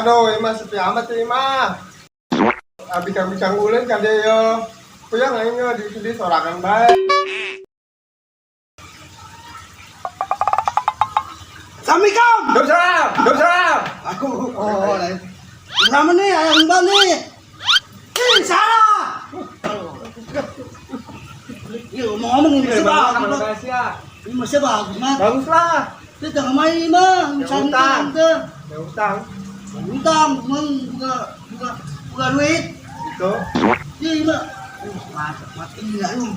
Aduh, Ima sepi amat ya Ima. Abis-abis ulin kan dia yo. Kuyang aing di sini sorangan bae. Assalamualaikum. Waalaikumsalam. Waalaikumsalam. Aku lain. Nama nih ayam mbak nih. Salah. Yuk ngomong ini masih bagus. Ini masih bagus mah. Bagus lah. Kita jangan main mah. Utang. Ya utang. Utang, buka duit. Itu. Iya mah. Mati nggak lu.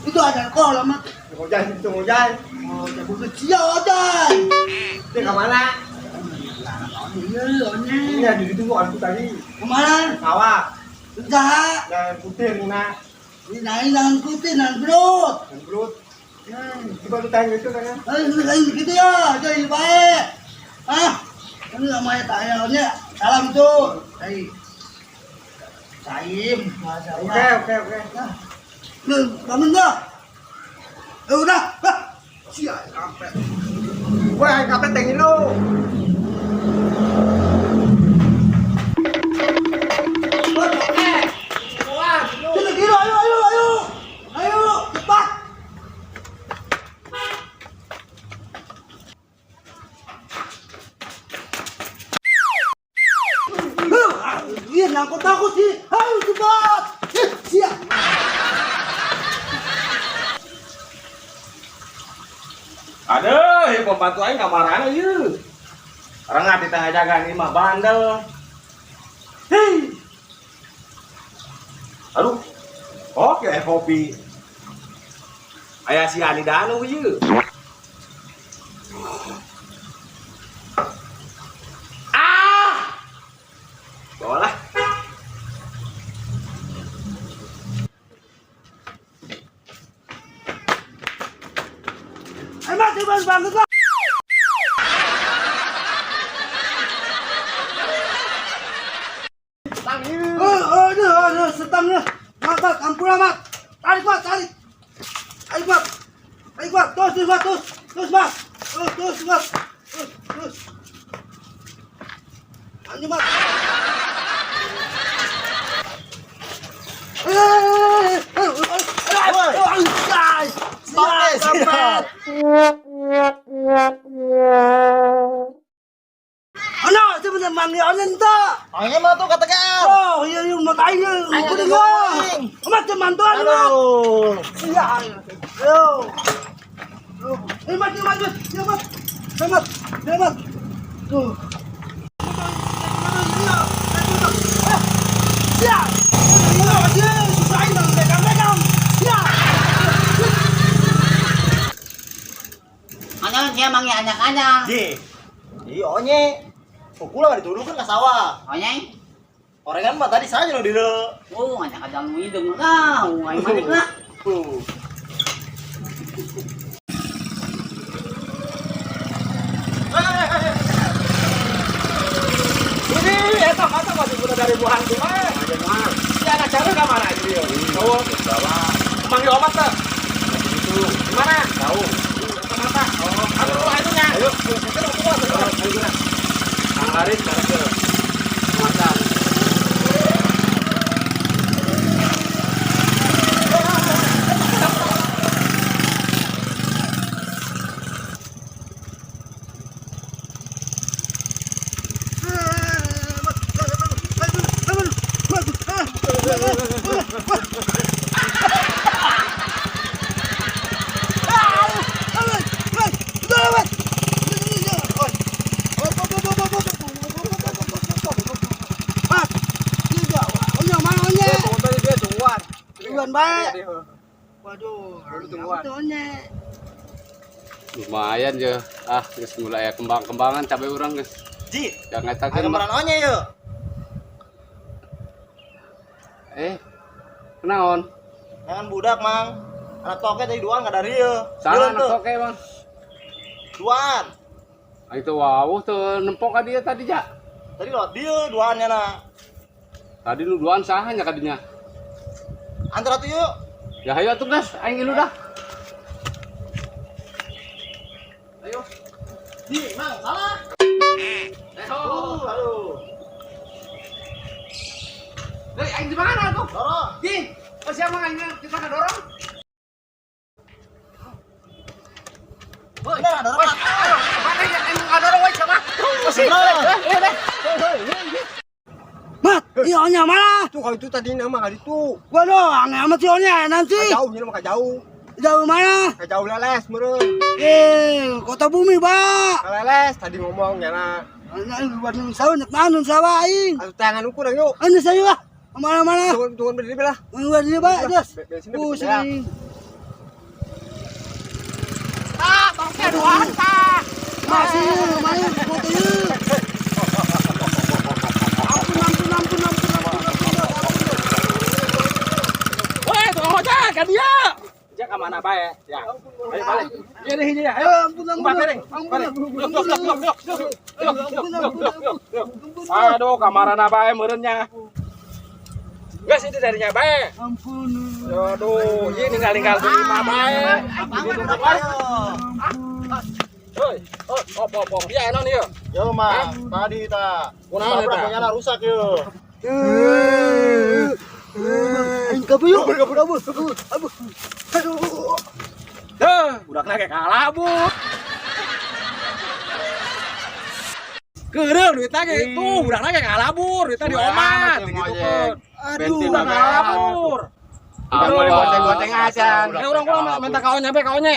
Itu ada kol amat. Ngojay itu ngojay. Oh, ya bukan cia aja. Dia kemana? Ini ada di tunggu aku tadi. Kemana? Awak. Jahat. Dan putih Nina. Ini nangan putih, nangan perut. Dan perut. Coba lu tanya itu kan. Gitu ya, jadi baik. Ah, ini namanya tayarnya. Salam tuh. Saim. Oke. Lu bangun dah. Udah. Siap, sampai. Wah, kapet tengin lu. Kita kira, ayo, cepat. Iya, takut sih. Ayo cepat. Siap. Aduh, ya pembantu aing kamarana ieu. Rengat di tengah jaga ini mah bandel. Hei. Aduh. Oke, kopi. Aya si Ani Danu ieu. Bawalah. Emang coba banget lah. Aduh, setangnya. Mat, ampun Mat. Tarik, Mat. Tarik, Mat. Terus, Mat. Terus, Mat. Terus. Lanjut, Mat. Ano, sebenarnya manggil orang tak? Angin mah tuh kata kau. Oh, iya makanya aku dengar. Amat teman-teman. Aduh. Iya. Yo. Mati. Selamat. Tuh. Siap. Dia susahin megang. Siap. Anak dia manggil anak-anak. Iya, onye. Pukulan dituduhkan ke sawah. Onye? Orengan mah tadi saya loh dulu. Oh, anak-anak mo hidung na. Ay manik na. Ini eta mata masih punya dari buah hantu mah. Si anak cewek ke mana dia? Tahu. Bawa. Manggil omat tuh. Itu. Gimana? Tahu. Eta mata. Oh, aduh anunya. Ayo, ayo. Kang Aris karakter. Mantap. Baik. Waduh, tungguannya. Lumayan ya. Geus mulai kembang-kembangan cabai urang geus. Ji, Jangan ada ngetakeun. kemarin onye yuk. Kenaon? Jangan budak, Mang. Anak toke tadi duaan nggak dari ya. Salah anak toke, Bang. Duaan. Itu wawuh tuh nempok ka dia tadi, Ja. Tadi lewat dia duaannya nah. Tadi nu duaan saha nya kadinya? Antara tuh yuk. Ya hayu atuh gas, aing ngilu dah. Ayo. Ji, Mang, salah. Aduh. Hei, aing di mana tuh? Dorong. Di, siapa aing kita ngedorong? Bener, dorong. Mana yang aing ngedorong woi siapa? Mat, ionya mana? Tuh kalau itu tadi nama kali itu. Waduh, aneh amat si ionya nanti. Jauh ini mah jauh. Jauh mana? Jauh leles meureun. Kota bumi, Pak. Leles tadi ngomong nyana. Buat yang sawah, nak nanun sawah aing. Atuh tangan ukur yuk. Anu saya lah. Mana-mana. Turun berdiri belah. Buat dia, Pak. Terus. Sini Pusing. Aduh, Masih, main foto yuk. Ampun. woi, tuh ojek kan dia. Ojek ke mana bae? Ya. Ayo balik. Iya deh, iya. Ayo. Ampun. Aduh, kamarana bae meureunnya. Geus itu darinya bae. Ampun. Aduh, ieu ninggal-ninggal di imah bae. Hei, op. Dia enon ieu. Yo mah, tadi ta. Kunaon eta? Nyana rusak yo. Aing kabur yuk. Kabur. Aduh. Heh, budakna ge kalabut. Keureuh duitna ge itu, budakna ge kalabur, duitna diomat digitukeun. Aduh. Udah kalabur. Boleh goceng-goceng aja. Urang minta kaonnya be kaonnya.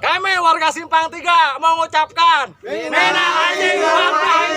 Kami warga Simpang 3 mengucapkan Minal Aidin wal Faizin.